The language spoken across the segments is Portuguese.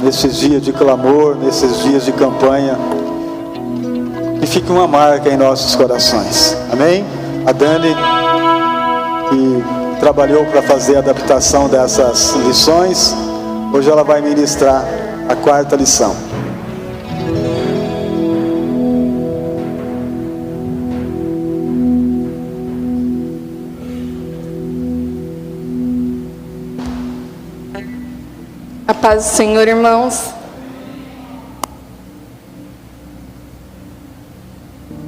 nesses dias de clamor, nesses dias de campanha, que fique uma marca em nossos corações. Amém? A Dani, que trabalhou para fazer a adaptação dessas lições, hoje ela vai ministrar a 4ª lição. A paz do Senhor, irmãos.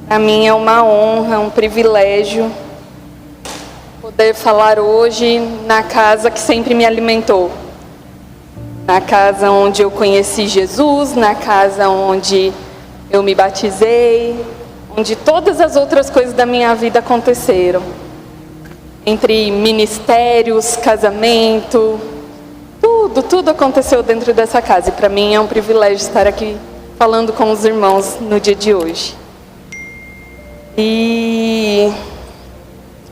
Para mim é uma honra, um privilégio poder falar hoje na casa que sempre me alimentou. Na casa onde eu conheci Jesus, na casa onde eu me batizei, onde todas as outras coisas da minha vida aconteceram. Entre ministérios, casamento, tudo aconteceu dentro dessa casa. E para mim é um privilégio estar aqui falando com os irmãos no dia de hoje. E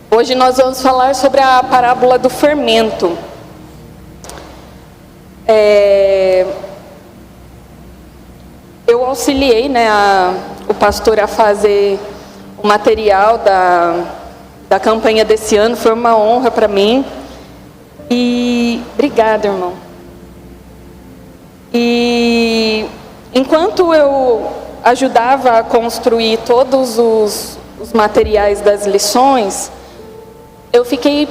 hoje nós vamos falar sobre a parábola do fermento. Eu auxiliei, o pastor a fazer o material da campanha desse ano. Foi uma honra para mim. E obrigada, irmão. E enquanto eu ajudava a construir todos os materiais das lições, eu fiquei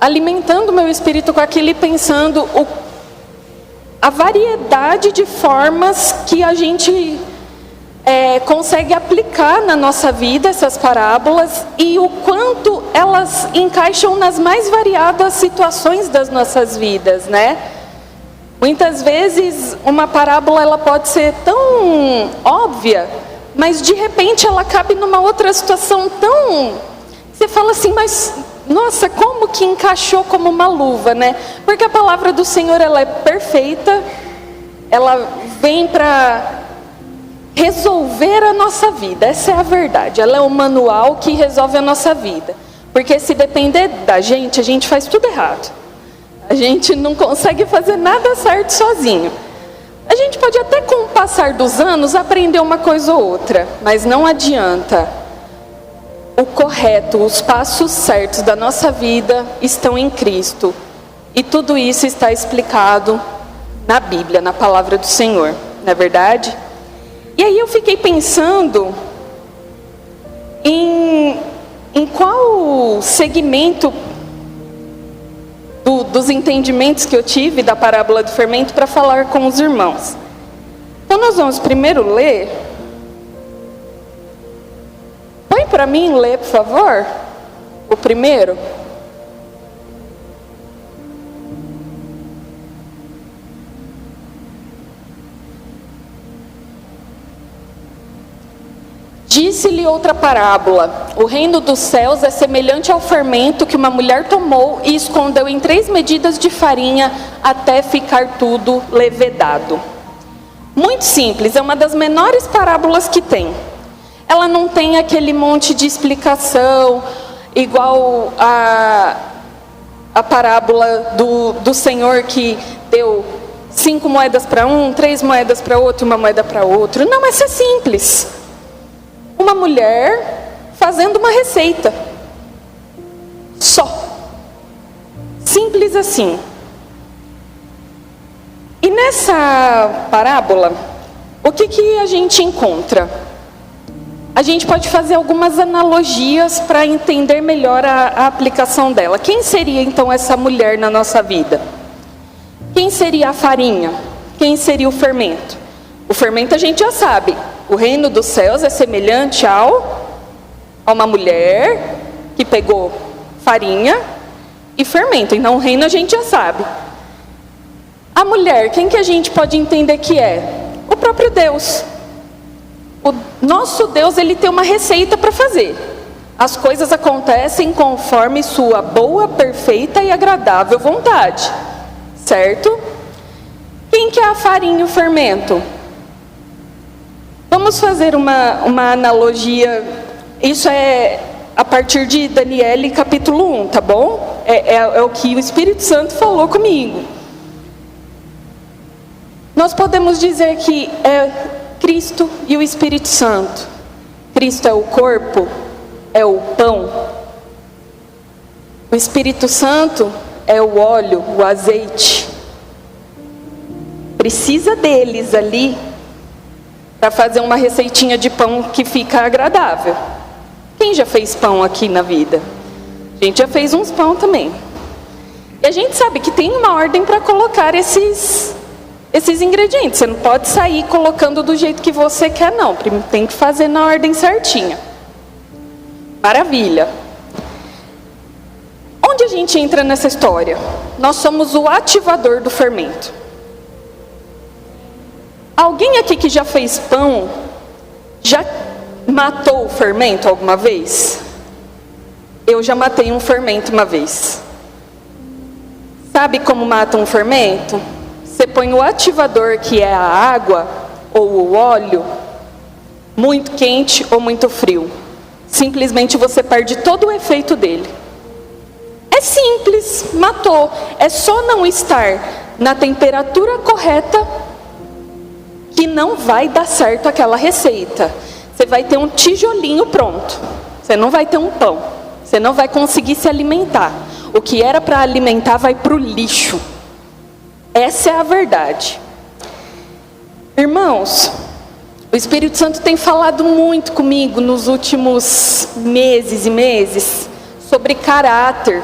alimentando meu espírito com aquilo e pensando a variedade de formas que a gente consegue aplicar na nossa vida essas parábolas e o quanto elas encaixam nas mais variadas situações das nossas vidas, né? Muitas vezes uma parábola ela pode ser tão óbvia, mas de repente ela cabe numa outra situação tão... Você fala assim, mas nossa, como que encaixou como uma luva, né? Porque a palavra do Senhor ela é perfeita, ela vem para resolver a nossa vida, essa é a verdade. Ela é um manual que resolve a nossa vida. Porque se depender da gente, a gente faz tudo errado. A gente não consegue fazer nada certo sozinho. A gente pode até com o passar dos anos aprender uma coisa ou outra, mas não adianta. O correto, os passos certos da nossa vida estão em Cristo. E tudo isso está explicado na Bíblia, na palavra do Senhor, não é verdade? E aí eu fiquei pensando em qual segmento dos entendimentos que eu tive da parábola do fermento para falar com os irmãos. Então nós vamos primeiro ler. Põe para mim ler, por favor, o primeiro. Disse-lhe outra parábola: o reino dos céus é semelhante ao fermento que uma mulher tomou e escondeu em 3 medidas de farinha até ficar tudo levedado. Muito simples, é uma das menores parábolas que tem. Ela não tem aquele monte de explicação, igual a parábola do Senhor que deu 5 moedas para um, 3 moedas para outro, 1 moeda para outro. Não, essa é simples. Uma mulher fazendo uma receita. Só. Simples assim. E nessa parábola, o que a gente encontra? A gente pode fazer algumas analogias para entender melhor a aplicação dela. Quem seria então essa mulher na nossa vida? Quem seria a farinha? Quem seria o fermento? O fermento a gente já sabe. O reino dos céus é semelhante a uma mulher que pegou farinha e fermento. Então o reino a gente já sabe. A mulher, quem que a gente pode entender que é? O próprio Deus. O nosso Deus, ele tem uma receita para fazer. As coisas acontecem conforme sua boa, perfeita e agradável vontade. Certo? Quem que é a farinha e o fermento? Vamos fazer uma analogia. Isso é a partir de Daniel capítulo 1, tá bom? É o que o Espírito Santo falou comigo. nós podemos dizer que é Cristo e o Espírito Santo. Cristo é o corpo, é o pão. O Espírito Santo é o óleo, o azeite. Precisa deles ali para fazer uma receitinha de pão que fica agradável. Quem já fez pão aqui na vida? A gente já fez uns pão também. E a gente sabe que tem uma ordem para colocar esses ingredientes. Você não pode sair colocando do jeito que você quer, não. Tem que fazer na ordem certinha. Maravilha. Onde a gente entra nessa história? Nós somos o ativador do fermento. Alguém aqui que já fez pão, já matou o fermento alguma vez? Eu já matei um fermento uma vez. Sabe como mata um fermento? Você põe o ativador, que é a água ou o óleo, muito quente ou muito frio. Simplesmente você perde todo o efeito dele. É simples, matou. É só não estar na temperatura correta que não vai dar certo aquela receita. Você vai ter um tijolinho pronto. Você não vai ter um pão. Você não vai conseguir se alimentar. O que era para alimentar vai para o lixo. Essa é a verdade. Irmãos, o Espírito Santo tem falado muito comigo nos últimos meses e meses sobre caráter,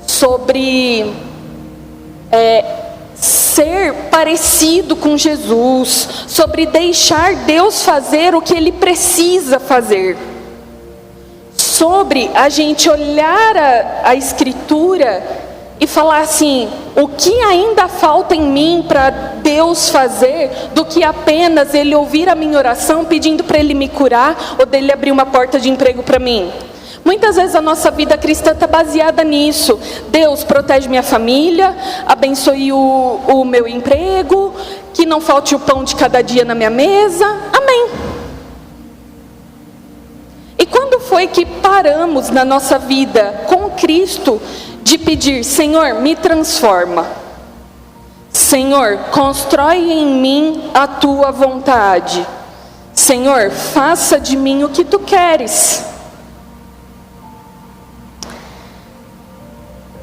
sobre ser parecido com Jesus, sobre deixar Deus fazer o que Ele precisa fazer, sobre a gente olhar a Escritura e falar assim: o que ainda falta em mim para Deus fazer, do que apenas Ele ouvir a minha oração pedindo para Ele me curar ou dele abrir uma porta de emprego para mim. Muitas vezes a nossa vida cristã está baseada nisso. Deus, protege minha família, abençoe o meu emprego, que não falte o pão de cada dia na minha mesa. Amém. E quando foi que paramos na nossa vida com Cristo de pedir: Senhor, me transforma. Senhor, constrói em mim a tua vontade. Senhor, faça de mim o que tu queres.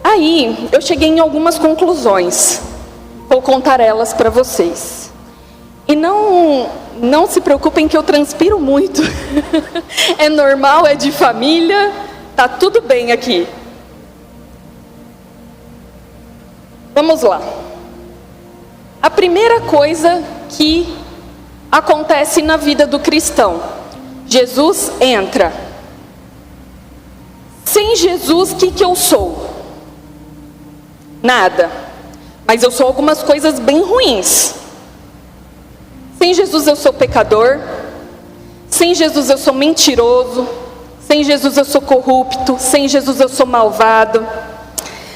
Aí, eu cheguei em algumas conclusões. Vou contar elas para vocês. E não se preocupem que eu transpiro muito. É normal, é de família, tá tudo bem aqui. Vamos lá. A primeira coisa que acontece na vida do cristão: Jesus entra. Sem Jesus, o que eu sou? Nada. Mas eu sou algumas coisas bem ruins. Sem Jesus eu sou pecador. Sem Jesus eu sou mentiroso. Sem Jesus eu sou corrupto. Sem Jesus eu sou malvado.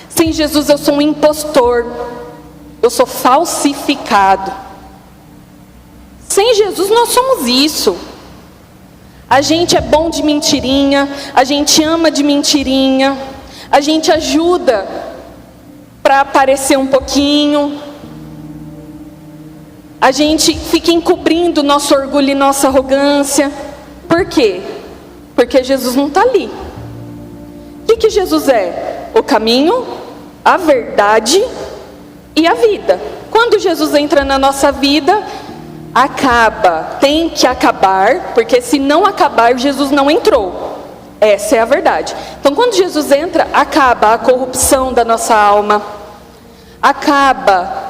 Sem Jesus eu sou um impostor. Eu sou falsificado. Sem Jesus nós somos isso. A gente é bom de mentirinha. A gente ama de mentirinha. A gente ajuda para aparecer um pouquinho. A gente fica encobrindo nosso orgulho e nossa arrogância. Por quê? Porque Jesus não está ali. O que Jesus é? O caminho, a verdade e a vida. Quando Jesus entra na nossa vida, acaba, tem que acabar, porque se não acabar, Jesus não entrou. Essa é a verdade. Então, quando Jesus entra, acaba a corrupção da nossa alma, acaba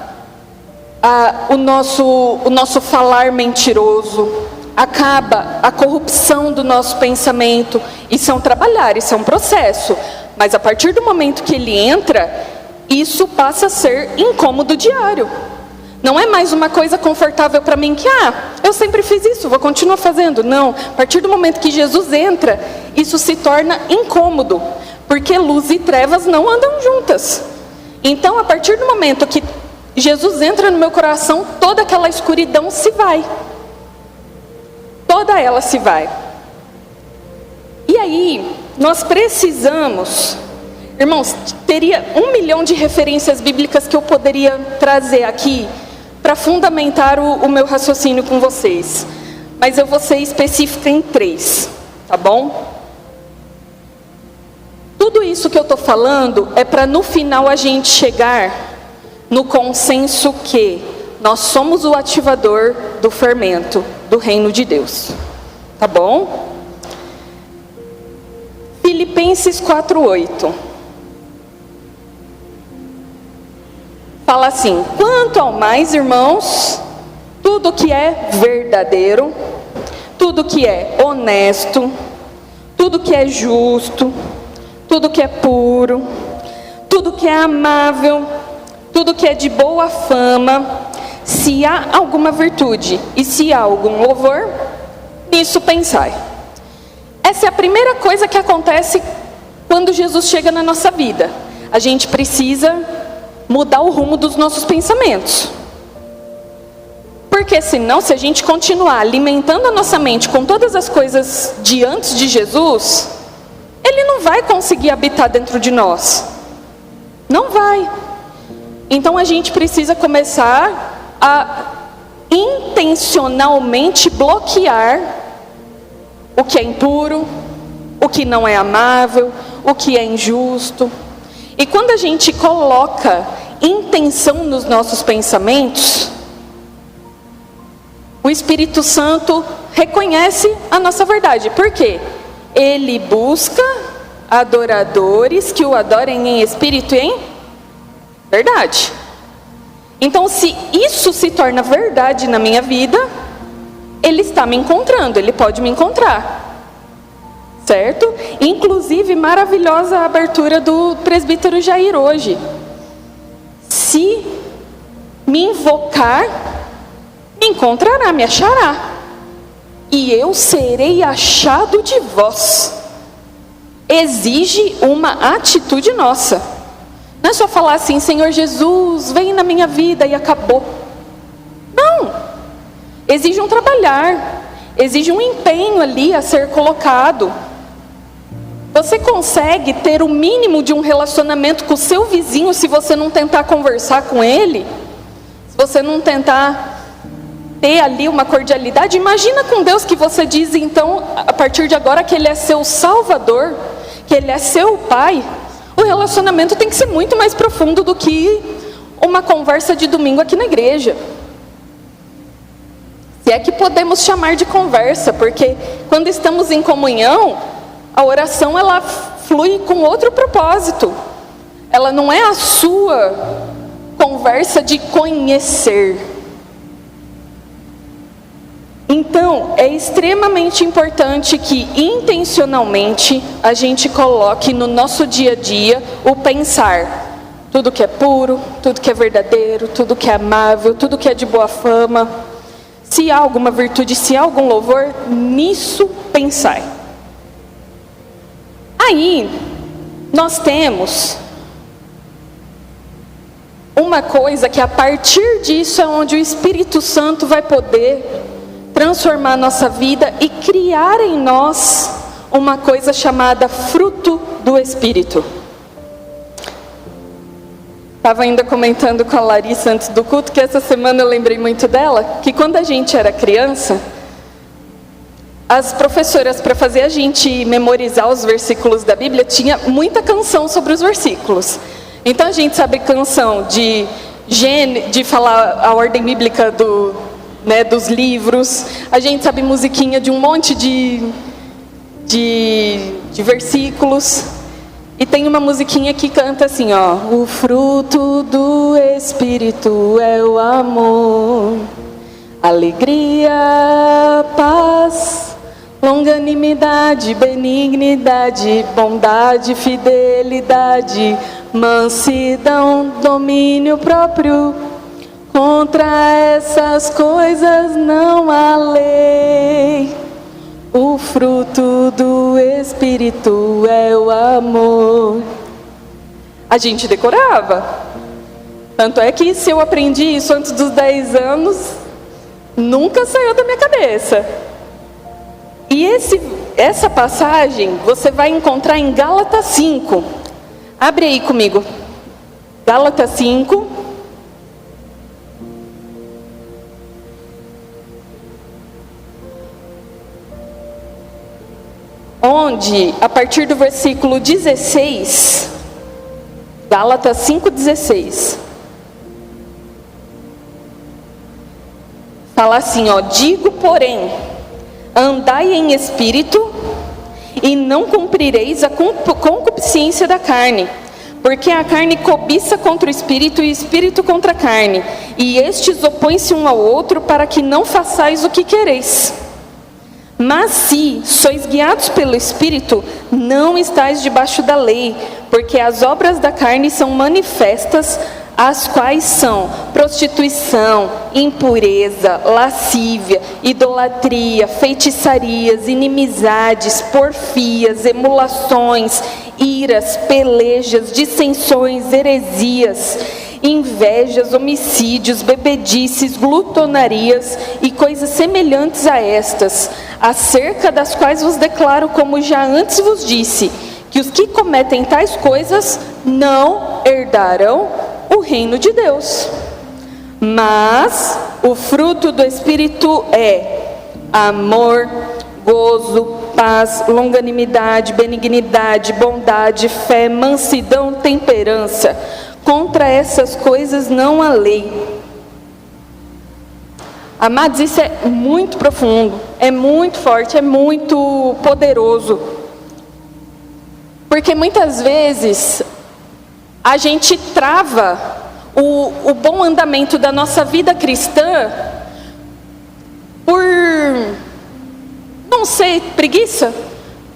o nosso falar mentiroso, acaba a corrupção do nosso pensamento. Isso é um trabalhar, isso é um processo. Mas a partir do momento que ele entra, isso passa a ser incômodo diário. Não é mais uma coisa confortável para mim que, eu sempre fiz isso, vou continuar fazendo. Não, a partir do momento que Jesus entra, isso se torna incômodo, porque luz e trevas não andam juntas. Então, a partir do momento que Jesus entra no meu coração, toda aquela escuridão se vai. Toda ela se vai. E aí, nós precisamos... Irmãos, teria 1 milhão de referências bíblicas que eu poderia trazer aqui para fundamentar o meu raciocínio com vocês. Mas eu vou ser específica em 3, tá bom? Tudo isso que eu estou falando é para no final a gente chegar no consenso que nós somos o ativador do fermento do reino de Deus. Tá bom? Filipenses 4:8. Fala assim: quanto ao mais, irmãos, tudo que é verdadeiro, tudo que é honesto, tudo que é justo, tudo que é puro, tudo que é amável, tudo que é de boa fama, se há alguma virtude e se há algum louvor, nisso pensai. Essa é a primeira coisa que acontece quando Jesus chega na nossa vida. A gente precisa mudar o rumo dos nossos pensamentos. Porque senão, se a gente continuar alimentando a nossa mente com todas as coisas de antes de Jesus, Ele não vai conseguir habitar dentro de nós. Não vai. Então a gente precisa começar a intencionalmente bloquear o que é impuro, o que não é amável, o que é injusto. E quando a gente coloca intenção nos nossos pensamentos, o Espírito Santo reconhece a nossa verdade. Por quê? Ele busca adoradores que o adorem em espírito e em verdade. Então, se isso se torna verdade na minha vida, Ele está me encontrando, Ele pode me encontrar. Certo? Inclusive, maravilhosa a abertura do presbítero Jair hoje. Se me invocar, me encontrará, me achará. E eu serei achado de vós. Exige uma atitude nossa. Não é só falar assim: Senhor Jesus, vem na minha vida e acabou. Não. Exige um trabalhar. Exige um empenho ali a ser colocado. Você consegue ter o mínimo de um relacionamento com o seu vizinho se você não tentar conversar com ele? Se você não tentar ter ali uma cordialidade? Imagina com Deus, que você diz então, a partir de agora, que Ele é seu Salvador, que Ele é seu Pai. O relacionamento tem que ser muito mais profundo do que uma conversa de domingo aqui na igreja. Se é que podemos chamar de conversa, porque quando estamos em comunhão, a oração ela flui com outro propósito. Ela não é a sua conversa de conhecer. Então, é extremamente importante que intencionalmente a gente coloque no nosso dia a dia o pensar. Tudo que é puro, tudo que é verdadeiro, tudo que é amável, tudo que é de boa fama. Se há alguma virtude, se há algum louvor, nisso pensai. Aí, nós temos uma coisa que a partir disso é onde o Espírito Santo vai poder transformar a nossa vida e criar em nós uma coisa chamada fruto do Espírito. Estava ainda comentando com a Larissa antes do culto que essa semana eu lembrei muito dela, que quando a gente era criança, as professoras, para fazer a gente memorizar os versículos da Bíblia, tinha muita canção sobre os versículos. Então a gente sabe canção de falar a ordem bíblica dos livros, a gente sabe musiquinha de um monte de versículos. E tem uma musiquinha que canta assim, ó: o fruto do Espírito é o amor, alegria, paz, longanimidade, benignidade, bondade, fidelidade, mansidão, domínio próprio. Contra essas coisas não há lei. O fruto do Espírito é o amor. A gente decorava. Tanto é que se eu aprendi isso antes dos 10 anos, nunca saiu da minha cabeça. E essa passagem você vai encontrar em Gálatas 5. Abre aí comigo. Gálatas 5. onde, a partir do versículo 16, Gálatas 5,16, fala assim, ó: digo, porém, andai em espírito, e não cumprireis a concupiscência da carne, porque a carne cobiça contra o espírito, e o espírito contra a carne, e estes opõem-se um ao outro, para que não façais o que quereis. Mas se sois guiados pelo Espírito, não estáis debaixo da lei, porque as obras da carne são manifestas, as quais são prostituição, impureza, lascívia, idolatria, feitiçarias, inimizades, porfias, emulações, iras, pelejas, dissensões, heresias, invejas, homicídios, bebedices, glutonarias e coisas semelhantes a estas, acerca das quais vos declaro, como já antes vos disse, que os que cometem tais coisas não herdarão o reino de Deus. Mas o fruto do Espírito é amor, gozo, paz, longanimidade, benignidade, bondade, fé, mansidão, temperança. Contra essas coisas não há lei. Amados, isso é muito profundo, é muito forte, é muito poderoso. Porque muitas vezes a gente trava o bom andamento da nossa vida cristã por, não sei, preguiça,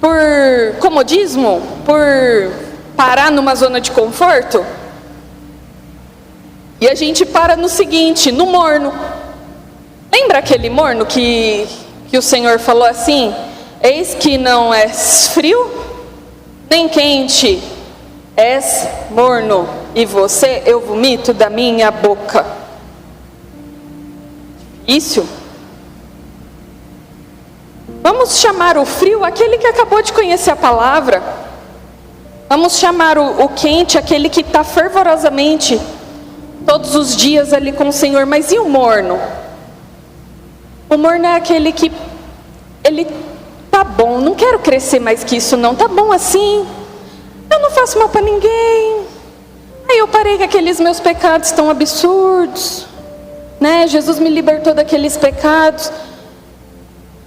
por comodismo, por parar numa zona de conforto. E a gente para no seguinte, no morno. Lembra aquele morno que o Senhor falou assim: eis que não és frio, nem quente, és morno, e você eu vomito da minha boca. Isso. Vamos chamar o frio aquele que acabou de conhecer a palavra. Vamos chamar o quente aquele que está fervorosamente todos os dias ali com o Senhor. Mas e o morno? O morno é aquele que ele tá bom, não quero crescer mais que isso não, tá bom assim, eu não faço mal para ninguém, aí eu parei com aqueles meus pecados tão absurdos, né? Jesus me libertou daqueles pecados.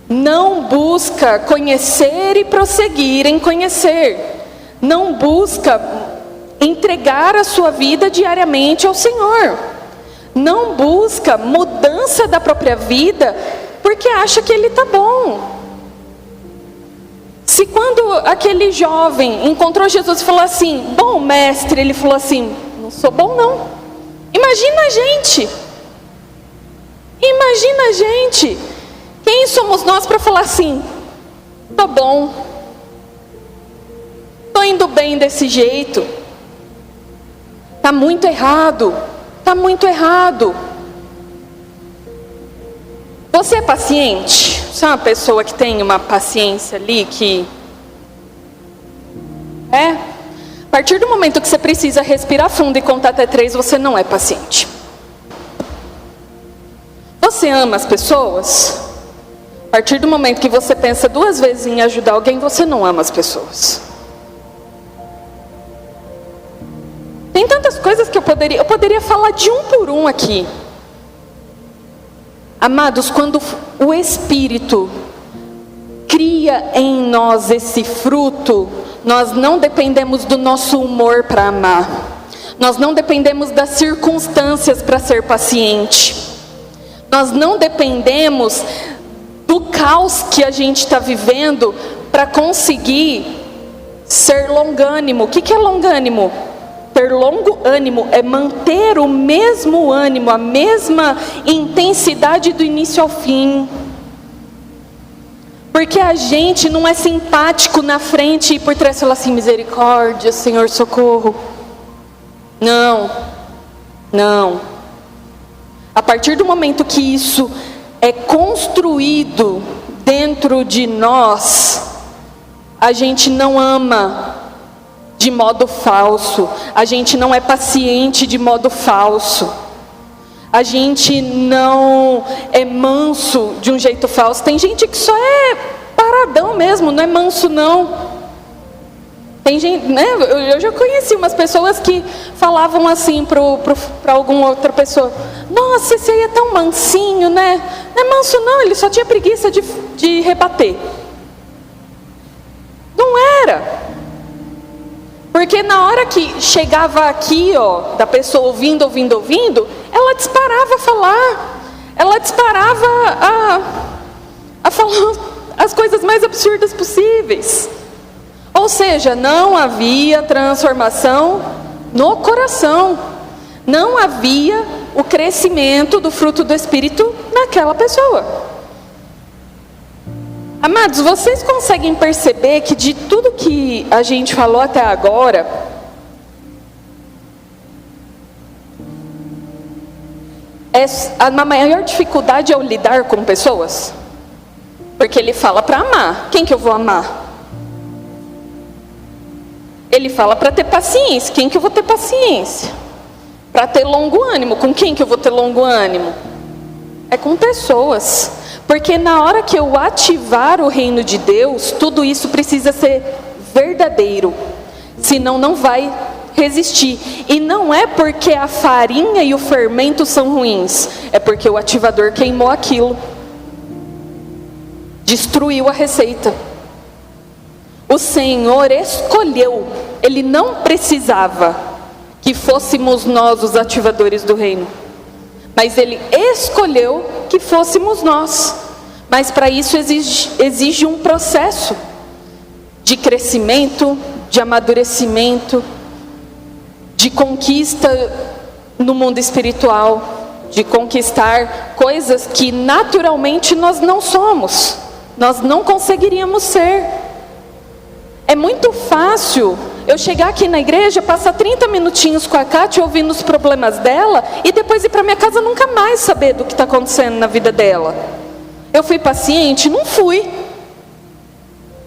Não busca conhecer e prosseguir em conhecer, não busca entregar a sua vida diariamente ao Senhor, não busca mudança da própria vida porque acha que ele está bom. Se quando aquele jovem encontrou Jesus e falou assim: bom mestre, ele falou assim: não sou bom não. Imagina a gente, quem somos nós para falar assim: tô bom, tô indo bem desse jeito. Tá muito errado, tá muito errado. Você é paciente? Você é uma pessoa que tem uma paciência ali que... A partir do momento que você precisa respirar fundo e contar até 3, você não é paciente. Você ama as pessoas? A partir do momento que você pensa 2 vezes em ajudar alguém, você não ama as pessoas. Tem tantas coisas que eu poderia falar de um por um aqui. Amados, quando o Espírito cria em nós esse fruto, nós não dependemos do nosso humor para amar. Nós não dependemos das circunstâncias para ser paciente. Nós não dependemos do caos que a gente está vivendo para conseguir ser longânimo. O que é longânimo? Ter longo ânimo é manter o mesmo ânimo, a mesma intensidade do início ao fim. Porque a gente não é simpático na frente e por trás fala assim: misericórdia, Senhor, socorro. Não. A partir do momento que isso é construído dentro de nós, a gente não ama de modo falso, a gente não é paciente de modo falso, a gente não é manso de um jeito falso. Tem gente que só é disparadão mesmo, não é manso não. Tem gente, né? Eu já conheci umas pessoas que falavam assim para alguma outra pessoa: nossa, esse aí é tão mansinho, né? Não é manso não, ele só tinha preguiça de rebater. Não era. Porque na hora que chegava aqui, ó, da pessoa ouvindo, ela disparava a falar. Ela disparava a falar as coisas mais absurdas possíveis. Ou seja, não havia transformação no coração. Não havia o crescimento do fruto do Espírito naquela pessoa. Amados, vocês conseguem perceber que de tudo que a gente falou até agora, a maior dificuldade é o lidar com pessoas? Porque ele fala para amar. Quem que eu vou amar? Ele fala para ter paciência. Quem que eu vou ter paciência? Para ter longo ânimo. Com quem que eu vou ter longo ânimo? É com pessoas. Porque na hora que eu ativar o reino de Deus, tudo isso precisa ser verdadeiro. Senão não vai resistir. E não é porque a farinha e o fermento são ruins. É porque o ativador queimou aquilo. Destruiu a receita. O Senhor escolheu, Ele não precisava que fôssemos nós os ativadores do reino, mas Ele escolheu que fôssemos nós. Mas para isso exige um processo de crescimento, de amadurecimento, de conquista no mundo espiritual, de conquistar coisas que naturalmente nós não somos, nós não conseguiríamos ser. É muito fácil eu chegar aqui na igreja, passar 30 minutinhos com a Kátia ouvindo os problemas dela e depois ir para minha casa nunca mais saber do que está acontecendo na vida dela. Eu fui paciente? Não fui.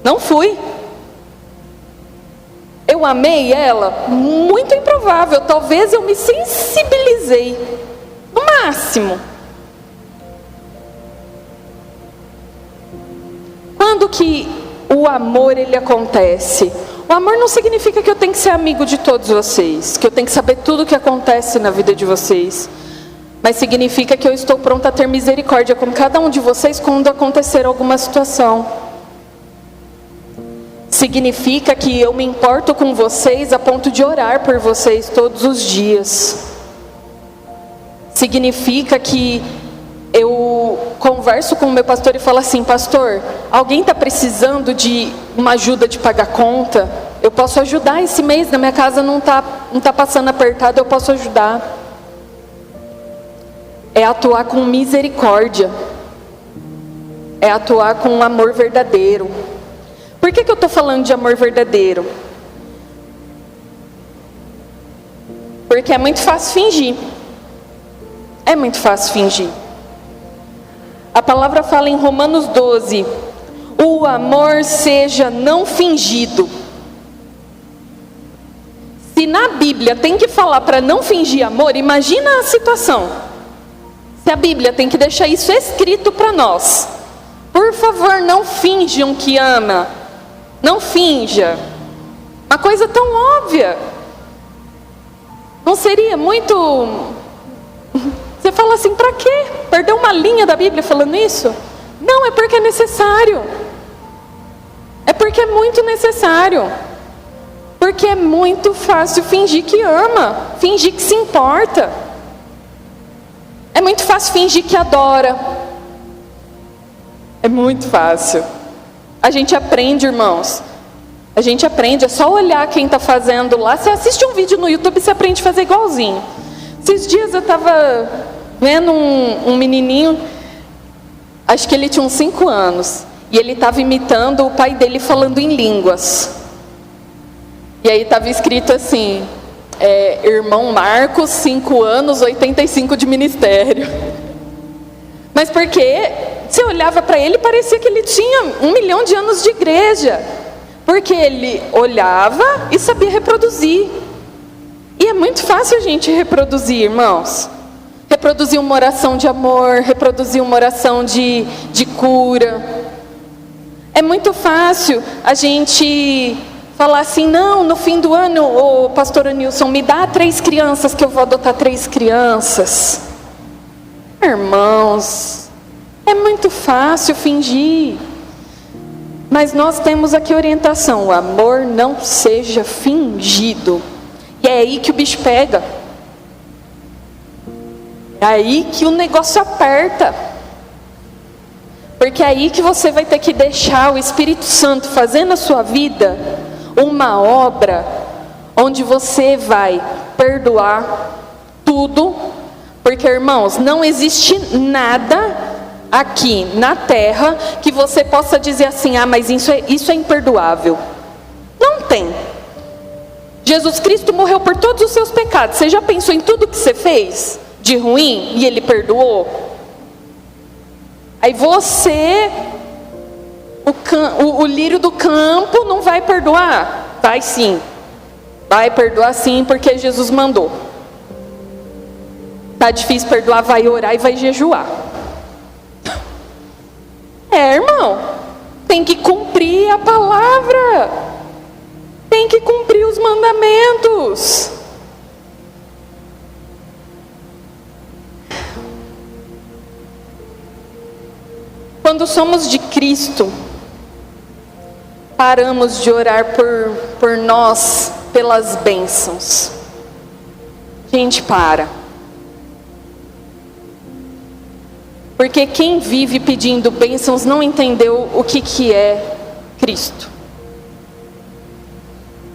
Não fui. Eu amei ela? Muito improvável. Talvez eu me sensibilizei. No máximo. Quando que o amor ele acontece? O amor não significa que eu tenho que ser amigo de todos vocês, que eu tenho que saber tudo o que acontece na vida de vocês, mas significa que eu estou pronta a ter misericórdia com cada um de vocês quando acontecer alguma situação. Significa que eu me importo com vocês a ponto de orar por vocês todos os dias. Significa que eu converso com o meu pastor e falo assim: pastor, alguém está precisando de uma ajuda de pagar conta? Eu posso ajudar esse mês, na minha casa não tá passando apertado, eu posso ajudar. É atuar com misericórdia. É atuar com um amor verdadeiro. Por que eu estou falando de amor verdadeiro? Porque é muito fácil fingir. É muito fácil fingir. A palavra fala em Romanos 12: o amor seja não fingido. Se na Bíblia tem que falar para não fingir amor, imagina a situação. Se a Bíblia tem que deixar isso escrito para nós: por favor, não finjam que ama. Não finja. Uma coisa tão óbvia. Não seria muito... Você fala assim, para quê? Perdeu uma linha da Bíblia falando isso? Não, é porque é necessário. É porque é muito necessário. Porque é muito fácil fingir que ama, fingir que se importa. É muito fácil fingir que adora. É muito fácil. A gente aprende, irmãos. A gente aprende, é só olhar quem está fazendo lá. Você assiste um vídeo no YouTube, você aprende a fazer igualzinho. Esses dias eu estava vendo um menininho, acho que ele tinha uns 5 anos, e ele estava imitando o pai dele falando em línguas. E aí estava escrito assim, irmão Marcos, 5 anos, 85 de ministério. Mas porque você olhava para ele, parecia que ele tinha 1 milhão de anos de igreja. Porque ele olhava e sabia reproduzir. E é muito fácil a gente reproduzir, irmãos. Reproduzir uma oração de amor, reproduzir uma oração de cura. É muito fácil a gente falar assim, não, no fim do ano, ô pastor Anilson, me dá 3 crianças que eu vou adotar 3 crianças. Irmãos, é muito fácil fingir. Mas nós temos aqui orientação, o amor não seja fingido. E é aí que o bicho pega. É aí que o negócio aperta. Porque é aí que você vai ter que deixar o Espírito Santo fazer na sua vida uma obra onde você vai perdoar tudo. Porque, irmãos, não existe nada aqui na terra que você possa dizer assim, ah, mas isso é imperdoável. Não tem. Jesus Cristo morreu por todos os seus pecados. Você já pensou em tudo que você fez de ruim e Ele perdoou? Aí você, o lírio do campo, não vai perdoar? Vai sim. Vai perdoar sim, porque Jesus mandou. Tá difícil perdoar, vai orar e vai jejuar. Irmão, tem que cumprir a palavra. Tem que cumprir os mandamentos. Quando somos de Cristo, paramos de orar por nós, pelas bênçãos. Gente, para. Porque quem vive pedindo bênçãos não entendeu o que é Cristo.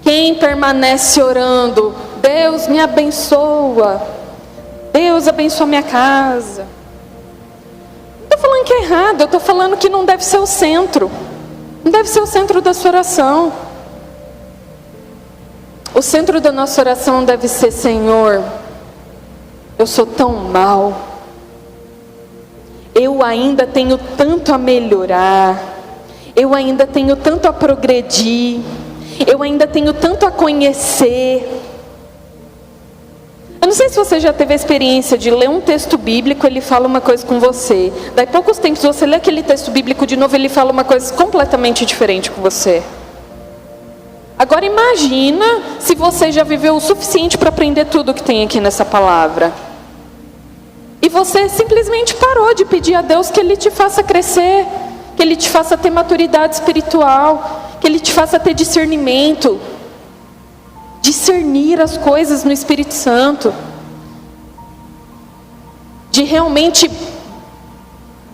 Quem permanece orando, Deus me abençoa, Deus abençoa minha casa. Não estou falando que é errado, eu estou falando que não deve ser o centro. Não deve ser o centro da sua oração. O centro da nossa oração deve ser, Senhor, eu sou tão mal. Eu ainda tenho tanto a melhorar. Eu ainda tenho tanto a progredir. Eu ainda tenho tanto a conhecer. Eu não sei se você já teve a experiência de ler um texto bíblico, ele fala uma coisa com você. Daí poucos tempos você lê aquele texto bíblico de novo, ele fala uma coisa completamente diferente com você. Agora imagina se você já viveu o suficiente para aprender tudo que tem aqui nessa palavra. E você simplesmente parou de pedir a Deus que Ele te faça crescer, que Ele te faça ter maturidade espiritual, que Ele te faça ter discernimento, discernir as coisas no Espírito Santo, de realmente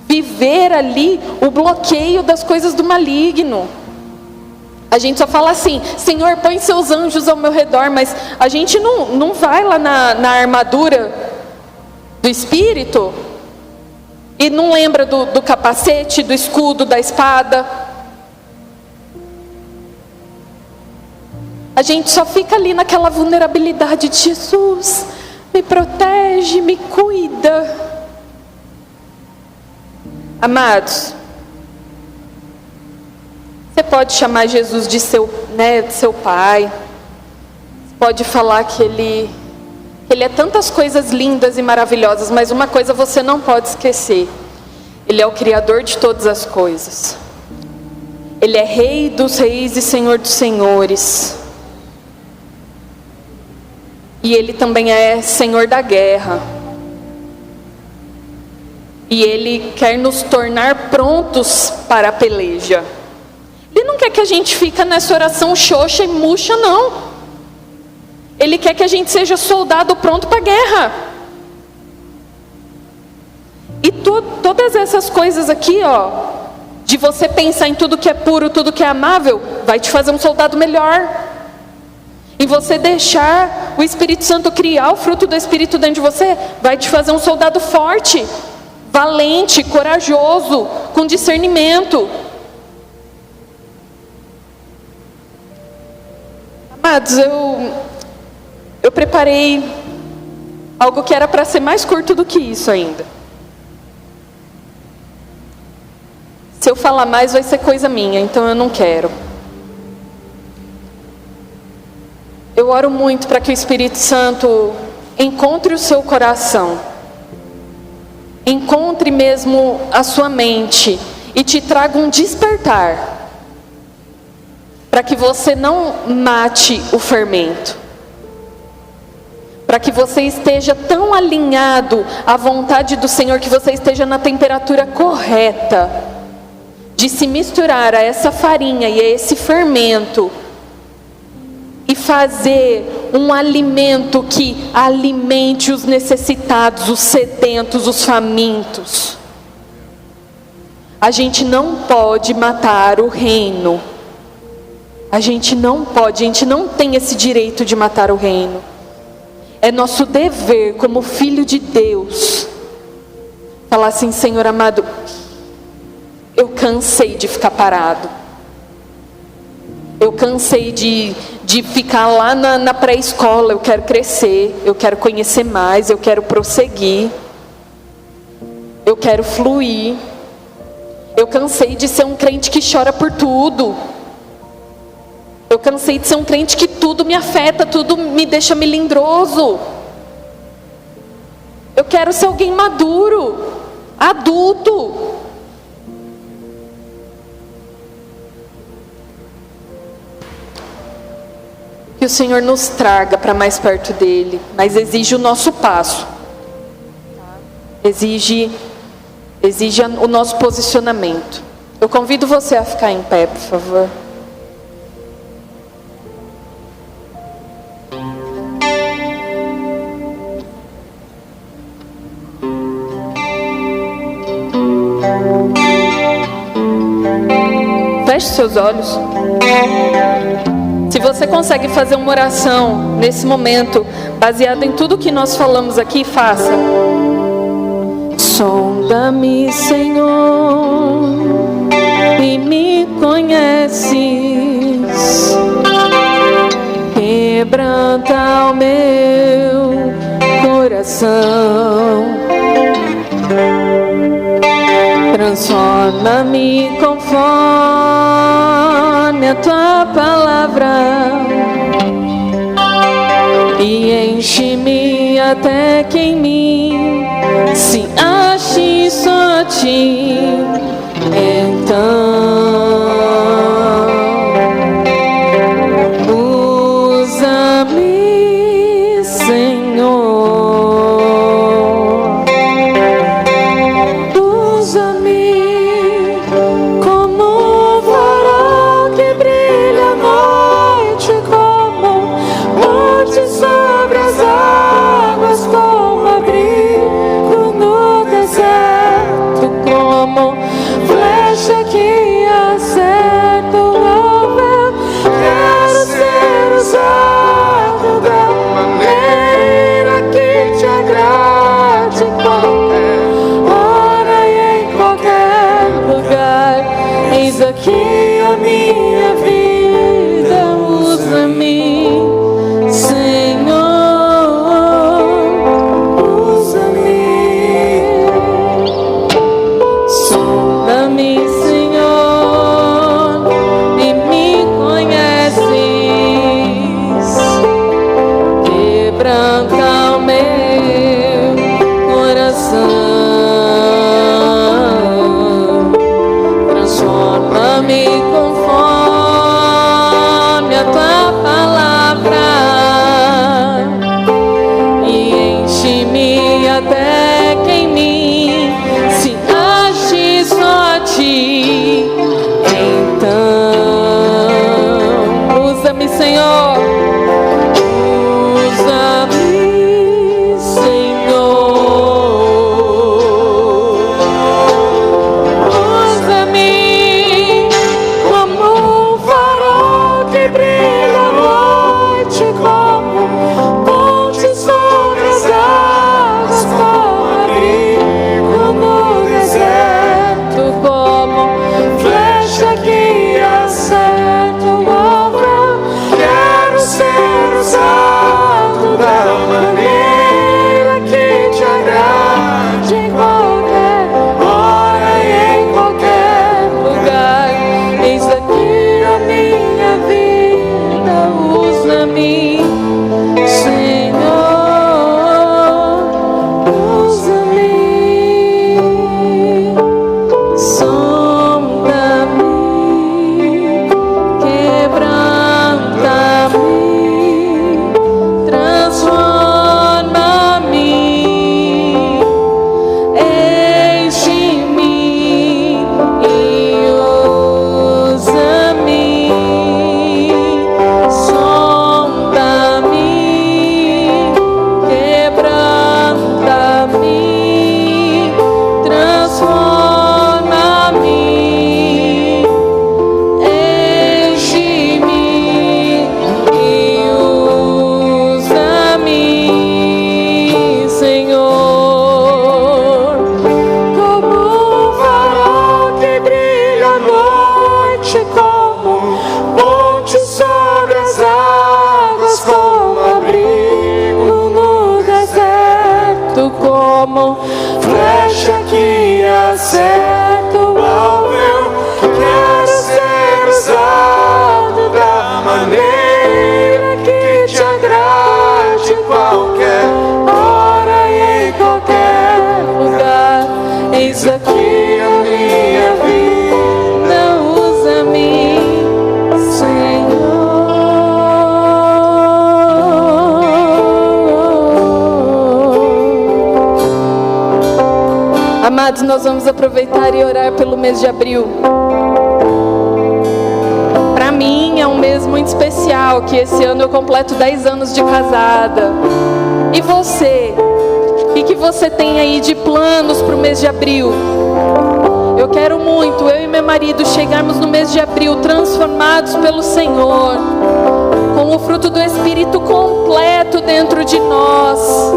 viver ali o bloqueio das coisas do maligno. A gente só fala assim, Senhor, põe seus anjos ao meu redor, mas a gente não vai lá na armadura do Espírito e não lembra do capacete, do escudo, da espada. A gente só fica ali naquela vulnerabilidade de Jesus, me protege, me cuida. Amados, você pode chamar Jesus de seu pai. Você pode falar que ele é tantas coisas lindas e maravilhosas, mas uma coisa você não pode esquecer. Ele é o Criador de todas as coisas. Ele é Rei dos reis e Senhor dos senhores. E Ele também é Senhor da guerra. E Ele quer nos tornar prontos para a peleja. Ele não quer que a gente fique nessa oração xoxa e murcha, não. Ele quer que a gente seja soldado pronto para a guerra. E todas essas coisas aqui, ó, de você pensar em tudo que é puro, tudo que é amável, vai te fazer um soldado melhor. E você deixar o Espírito Santo criar o fruto do Espírito dentro de você, vai te fazer um soldado forte, valente, corajoso, com discernimento. Amados, eu preparei algo que era para ser mais curto do que isso ainda. Se eu falar mais vai ser coisa minha, então eu não quero. Eu oro muito para que o Espírito Santo encontre o seu coração, encontre mesmo a sua mente e te traga um despertar. para que você não mate o fermento, para que você esteja tão alinhado à vontade do Senhor, que você esteja na temperatura correta de se misturar a essa farinha e a esse fermento e fazer um alimento que alimente os necessitados, os sedentos, os famintos. A gente não pode matar o reino. A gente não pode, a gente não tem esse direito de matar o reino. É nosso dever como filho de Deus falar assim: Senhor amado, eu cansei de ficar parado. Eu cansei de ficar lá na pré-escola. Eu quero crescer, eu quero conhecer mais, eu quero prosseguir, eu quero fluir. Eu cansei de ser um crente que chora por tudo. Eu cansei de ser um crente que tudo me afeta, tudo me deixa melindroso. Eu quero ser alguém maduro, adulto. Que o Senhor nos traga para mais perto dele, mas exige o nosso passo. Exige o nosso posicionamento. Eu convido você a ficar em pé, por favor. Feche seus olhos. Se você consegue fazer uma oração nesse momento, baseado em tudo que nós falamos aqui, faça. Sonda-me, Senhor, e me conheces. Quebranta o meu coração. Transforma-me conforme a tua palavra e enche-me até que em mim se ache só ti. Então usa-me, Senhor. Aqui a minha vida, usa-me, Senhor, usa-me. Sonda-me, Senhor, e me conheces. Quebranta o meu coração. Transforma-me conforme a tua palavra e enche-me até que em mim se ache só ti. Então usa-me, Senhor. Usa-me, Senhor. Usa-me como um farol que brilha à noite, como ponte sobre as águas, como abrigo no deserto, como flecha que acerta o alvo. Quero ser usado da maneira que te agrade, em qualquer hora e em qualquer lugar. Eis aqui a minha vida, usa-me, Senhor, usa-me. Sonda-me, quebra flecha que acerta o alvo. Quero ser usado da maneira que te agrade, em qualquer hora e em qualquer lugar. Eis aqui a minha vida, usa-me, Senhor. Amados, nós vamos aproveitar e orar pelo mês de abril. Para mim é um mês muito especial, que esse ano eu completo 10 anos de casada. E você? O que você tem aí de planos para o mês de abril? Eu quero muito, eu e meu marido, chegarmos no mês de abril transformados pelo Senhor, com o fruto do Espírito completo dentro de nós.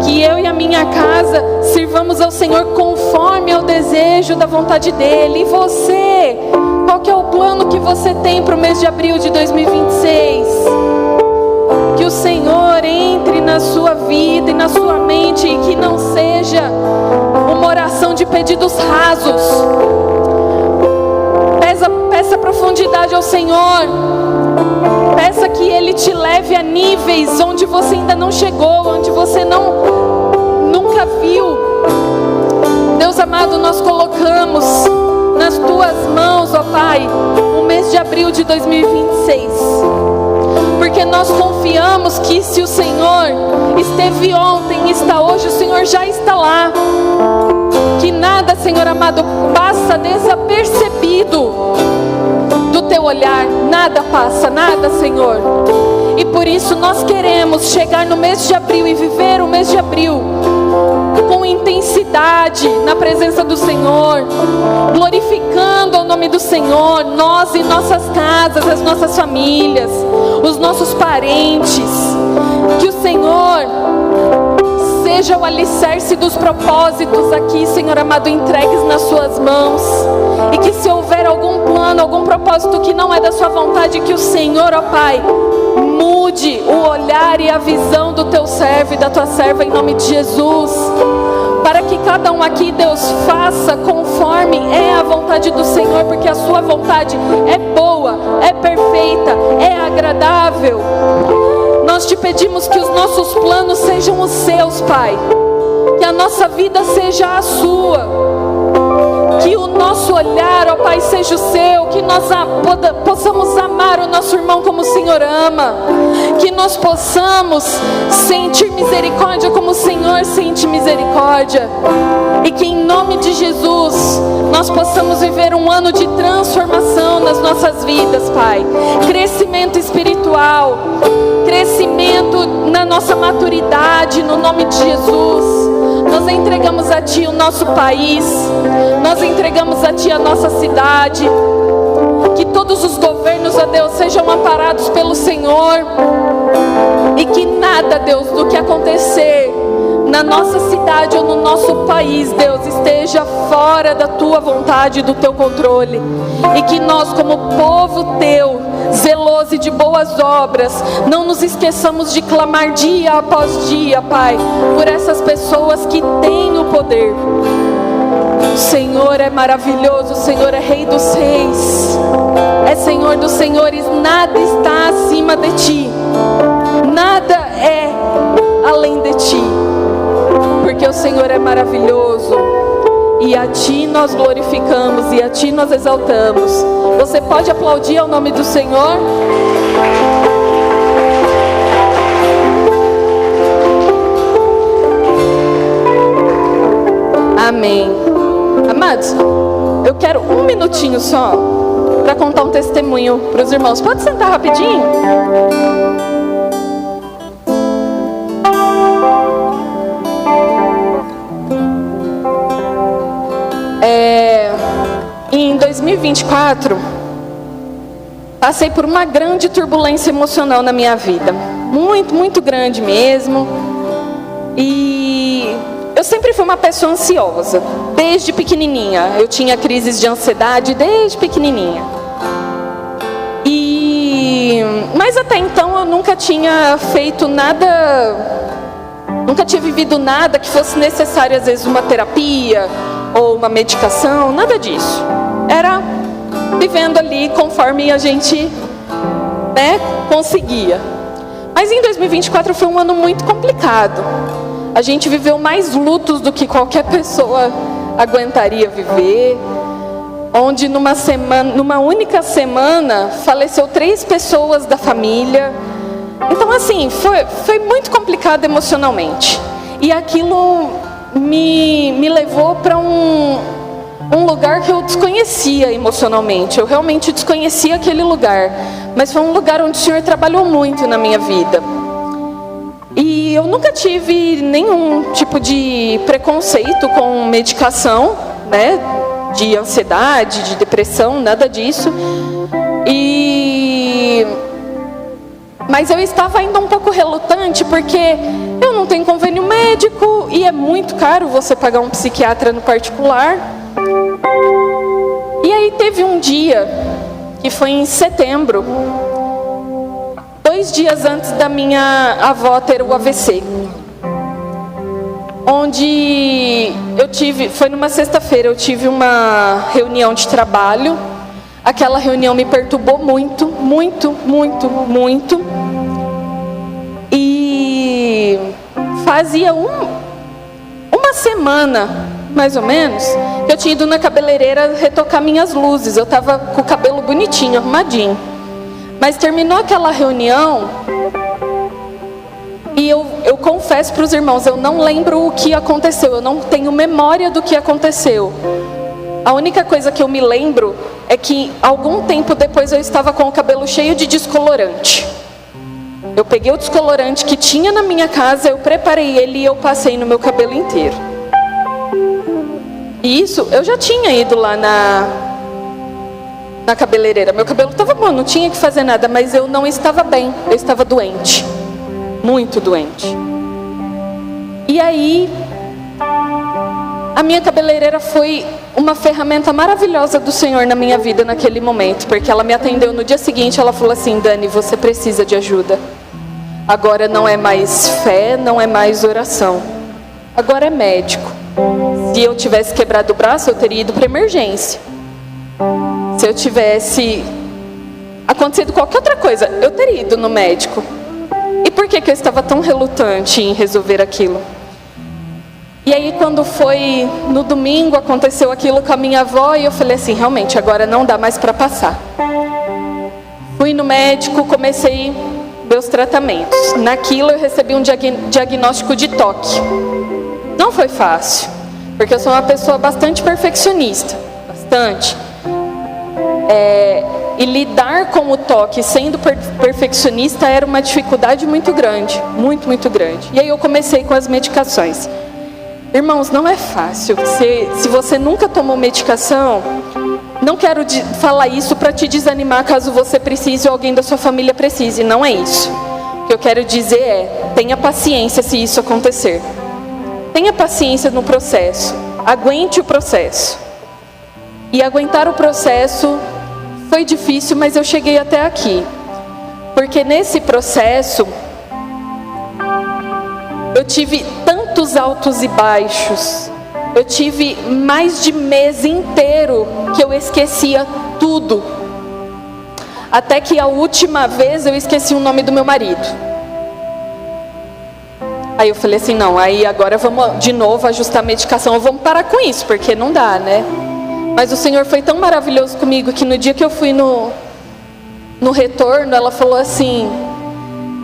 Que eu e a minha casa sirvamos ao Senhor conforme ao desejo da vontade dEle. E você? Qual que é o plano que você tem para o mês de abril de 2026? Que o Senhor entre na sua vida e na sua mente, e que não seja uma oração de pedidos rasos. Peça profundidade ao Senhor. Peça que Ele te leve a níveis onde você ainda não chegou, onde você nunca viu. Deus amado, nós colocamos nas Tuas mãos, ó Pai, o mês de abril de 2026. Porque nós confiamos que se o Senhor esteve ontem e está hoje, o Senhor já está lá. Que nada, Senhor amado, passa desapercebido do Teu olhar. Nada passa, nada, Senhor. E por isso nós queremos chegar no mês de abril e viver o mês de abril com intensidade na presença do Senhor, glorificando o nome do Senhor, nós e nossas casas, as nossas famílias, os nossos parentes. Que o Senhor seja o alicerce dos propósitos aqui, Senhor amado, entregues nas Suas mãos. E que se houver algum plano, algum propósito que não é da Sua vontade, que o Senhor, ó Pai, mude o olhar e a visão do Teu servo e da Tua serva, em nome de Jesus. Para que cada um aqui, Deus, faça conforme é a vontade do Senhor, porque a Sua vontade é boa, é perfeita, é agradável. Nós Te pedimos que os nossos planos sejam os Seus, Pai. Que a nossa vida seja a Sua. Que o nosso olhar, ó Pai, seja o Seu. Que nós possamos amar o nosso irmão como o Senhor ama. Que nós possamos sentir misericórdia como o Senhor sente misericórdia. E que em nome de Jesus nós possamos viver um ano de transformação nas nossas vidas, Pai. Crescimento espiritual, crescimento na nossa maturidade, no nome de Jesus. Nós entregamos a Ti o nosso país, nós entregamos a Ti a nossa cidade. Que todos os governos, ó Deus, sejam amparados pelo Senhor. E que nada, Deus, do que acontecer na nossa cidade ou no nosso país, Deus, esteja fora da Tua vontade e do Teu controle. E que nós, como povo Teu, zeloso e de boas obras, não nos esqueçamos de clamar dia após dia, Pai, por essas pessoas que têm o poder. O Senhor é maravilhoso, o Senhor é Rei dos Reis, é Senhor dos Senhores. Nada está acima de Ti, nada é além de Ti, porque o Senhor é maravilhoso. E a Ti nós glorificamos e a Ti nós exaltamos. Você pode aplaudir ao nome do Senhor? Amém. Amados, eu quero um minutinho só para contar um testemunho para os irmãos. Pode sentar rapidinho? Em 2024, passei por uma grande turbulência emocional na minha vida. Muito, muito grande mesmo. E eu sempre fui uma pessoa ansiosa, desde pequenininha. Eu tinha crises de ansiedade desde pequenininha. Mas até então eu nunca tinha feito nada Nunca tinha vivido nada que fosse necessário, às vezes, uma terapia ou uma medicação, nada disso. Era vivendo ali conforme a gente, né, conseguia. Mas em 2024 foi um ano muito complicado. A gente viveu mais lutos do que qualquer pessoa aguentaria viver. Onde numa única semana faleceu 3 pessoas da família. Então assim, foi muito complicado emocionalmente. E aquilo me levou para um lugar que eu desconhecia emocionalmente. Eu realmente desconhecia aquele lugar. Mas foi um lugar onde o Senhor trabalhou muito na minha vida. E eu nunca tive nenhum tipo de preconceito com medicação, né? De ansiedade, de depressão, nada disso. Mas eu estava ainda um pouco relutante, porque eu não tenho convênio médico e é muito caro você pagar um psiquiatra no particular. E aí teve um dia, que foi em setembro, 2 dias antes da minha avó ter o AVC. Onde foi numa sexta-feira, eu tive uma reunião de trabalho. Aquela reunião me perturbou muito, muito, muito, muito. E fazia uma semana, mais ou menos, que eu tinha ido na cabeleireira retocar minhas luzes. Eu estava com o cabelo bonitinho, arrumadinho. Mas terminou aquela reunião e eu confesso para os irmãos, eu não lembro o que aconteceu, eu não tenho memória do que aconteceu. A única coisa que eu me lembro é que algum tempo depois eu estava com o cabelo cheio de descolorante. Eu peguei o descolorante que tinha na minha casa, eu preparei ele e eu passei no meu cabelo inteiro. E isso, eu já tinha ido lá na cabeleireira. Meu cabelo estava bom, não tinha que fazer nada, mas eu não estava bem, eu estava doente. Muito doente. E aí, a minha cabeleireira foi uma ferramenta maravilhosa do Senhor na minha vida naquele momento, porque ela me atendeu no dia seguinte, ela falou assim: Dani, você precisa de ajuda. Agora não é mais fé, não é mais oração. Agora é médico. Se eu tivesse quebrado o braço, eu teria ido para emergência. Se eu tivesse acontecido qualquer outra coisa, eu teria ido no médico. E por que eu estava tão relutante em resolver aquilo? E aí quando foi no domingo, aconteceu aquilo com a minha avó e eu falei assim, realmente, agora não dá mais para passar. Fui no médico, comecei meus tratamentos. Naquilo eu recebi um diagnóstico de toque. Não foi fácil, porque eu sou uma pessoa bastante perfeccionista, bastante. E lidar com o toque sendo perfeccionista era uma dificuldade muito grande, muito, muito grande. E aí eu comecei com as medicações. Irmãos, não é fácil. Se você nunca tomou medicação, não quero falar isso para te desanimar caso você precise ou alguém da sua família precise. Não é isso. O que eu quero dizer é, tenha paciência se isso acontecer. Tenha paciência no processo. Aguente o processo. E aguentar o processo foi difícil, mas eu cheguei até aqui. Porque nesse processo, eu tive tantos altos e baixos. Eu tive mais de mês inteiro que eu esquecia tudo. Até que a última vez eu esqueci o nome do meu marido. Aí eu falei assim, não, aí agora vamos de novo ajustar a medicação. Vamos parar com isso, porque não dá, né? Mas o Senhor foi tão maravilhoso comigo que no dia que eu fui no retorno, ela falou assim,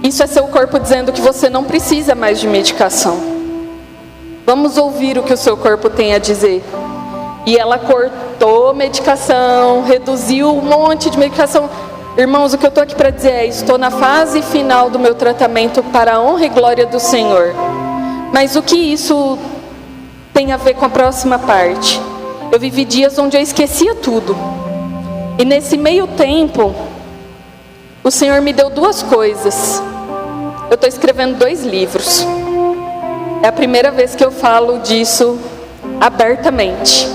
isso é seu corpo dizendo que você não precisa mais de medicação. Vamos ouvir o que o seu corpo tem a dizer. E ela cortou medicação, reduziu um monte de medicação. Irmãos, o que eu estou aqui para dizer é, estou na fase final do meu tratamento para a honra e glória do Senhor. Mas o que isso tem a ver com a próxima parte? Eu vivi dias onde eu esquecia tudo. E nesse meio tempo, o Senhor me deu 2 coisas. Eu estou escrevendo 2 livros. É a primeira vez que eu falo disso abertamente.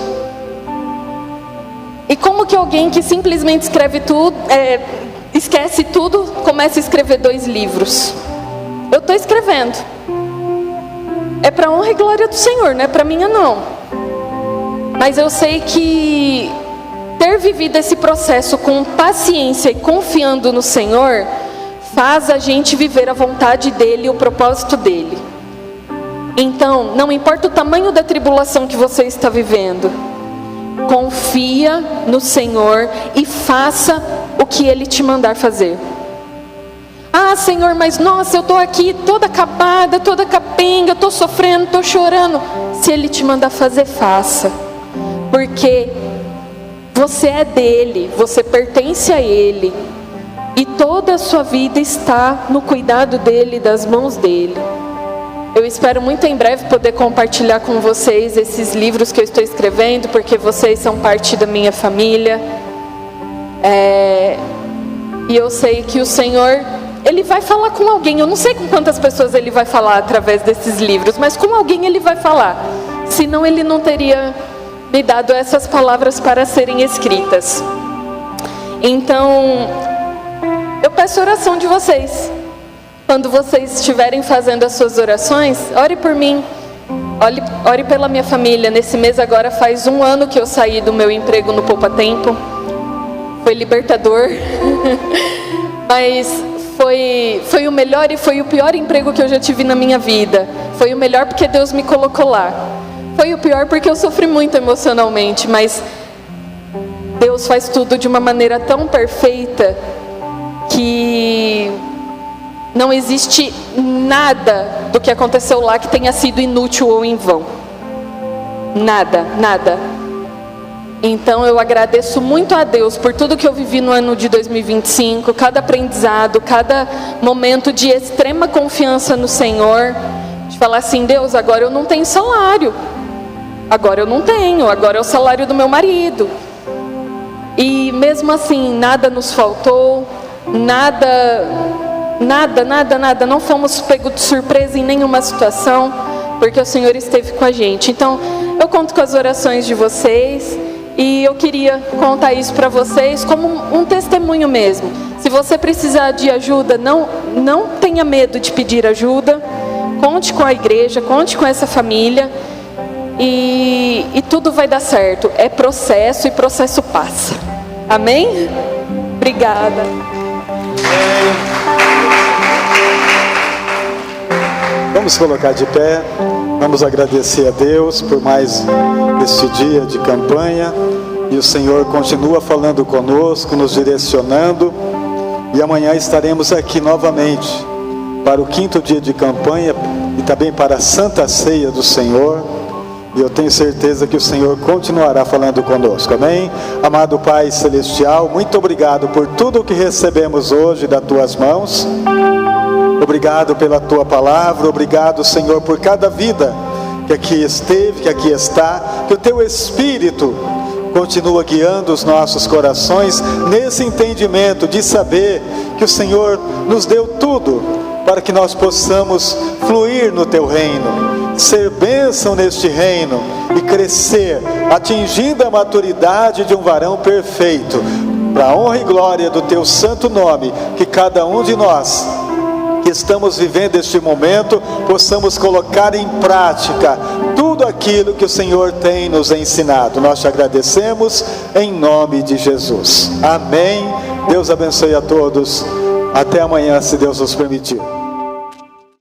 E como que alguém que simplesmente escreve tudo, esquece tudo, começa a escrever 2 livros? Eu estou escrevendo. é para honra e glória do Senhor, não é para minha não. Mas eu sei que ter vivido esse processo com paciência e confiando no Senhor faz a gente viver a vontade dEle e o propósito dEle. Então, não importa o tamanho da tribulação que você está vivendo, confia no Senhor e faça o que Ele te mandar fazer. Ah, Senhor, mas nossa, eu estou aqui toda acabada, toda capenga, estou sofrendo, estou chorando. Se Ele te mandar fazer, faça. Porque você é dEle, você pertence a Ele. E toda a sua vida está no cuidado dEle, das mãos dEle. Eu espero muito em breve poder compartilhar com vocês esses livros que eu estou escrevendo, porque vocês são parte da minha família. E eu sei que o Senhor, Ele vai falar com alguém. Eu não sei com quantas pessoas Ele vai falar através desses livros, mas com alguém Ele vai falar. Senão Ele não teria me dado essas palavras para serem escritas. Então, eu peço oração de vocês. Quando vocês estiverem fazendo as suas orações, ore por mim, ore pela minha família. Nesse mês agora faz 1 ano que eu saí do meu emprego no Poupa Tempo. Foi libertador, mas foi o melhor e foi o pior emprego que eu já tive na minha vida. Foi o melhor porque Deus me colocou lá. Foi o pior porque eu sofri muito emocionalmente, mas Deus faz tudo de uma maneira tão perfeita que não existe nada do que aconteceu lá que tenha sido inútil ou em vão. Nada, nada. Então eu agradeço muito a Deus por tudo que eu vivi no ano de 2025, cada aprendizado, cada momento de extrema confiança no Senhor, de falar assim, Deus, agora eu não tenho salário, agora eu não tenho, agora é o salário do meu marido. E mesmo assim, nada nos faltou, nada, não fomos pegos de surpresa em nenhuma situação, porque o Senhor esteve com a gente. Então, eu conto com as orações de vocês, e eu queria contar isso para vocês como um testemunho mesmo. Se você precisar de ajuda, não tenha medo de pedir ajuda, conte com a igreja, conte com essa família, e tudo vai dar certo. É processo, e processo passa. Amém? Obrigada. Vamos colocar de pé, vamos agradecer a Deus por mais este dia de campanha, e o Senhor continua falando conosco, nos direcionando, e amanhã estaremos aqui novamente para o 5º dia de campanha e também para a Santa Ceia do Senhor, e eu tenho certeza que o Senhor continuará falando conosco, amém? Amado Pai Celestial, muito obrigado por tudo que recebemos hoje das Tuas mãos. Obrigado pela Tua palavra, obrigado, Senhor, por cada vida que aqui esteve, que aqui está, que o Teu Espírito continua guiando os nossos corações nesse entendimento de saber que o Senhor nos deu tudo para que nós possamos fluir no Teu reino, ser bênção neste reino e crescer, atingindo a maturidade de um varão perfeito, para a honra e glória do Teu santo nome, que cada um de nós que estamos vivendo este momento, possamos colocar em prática tudo aquilo que o Senhor tem nos ensinado. Nós te agradecemos em nome de Jesus. Amém. Deus abençoe a todos. Até amanhã, se Deus nos permitir.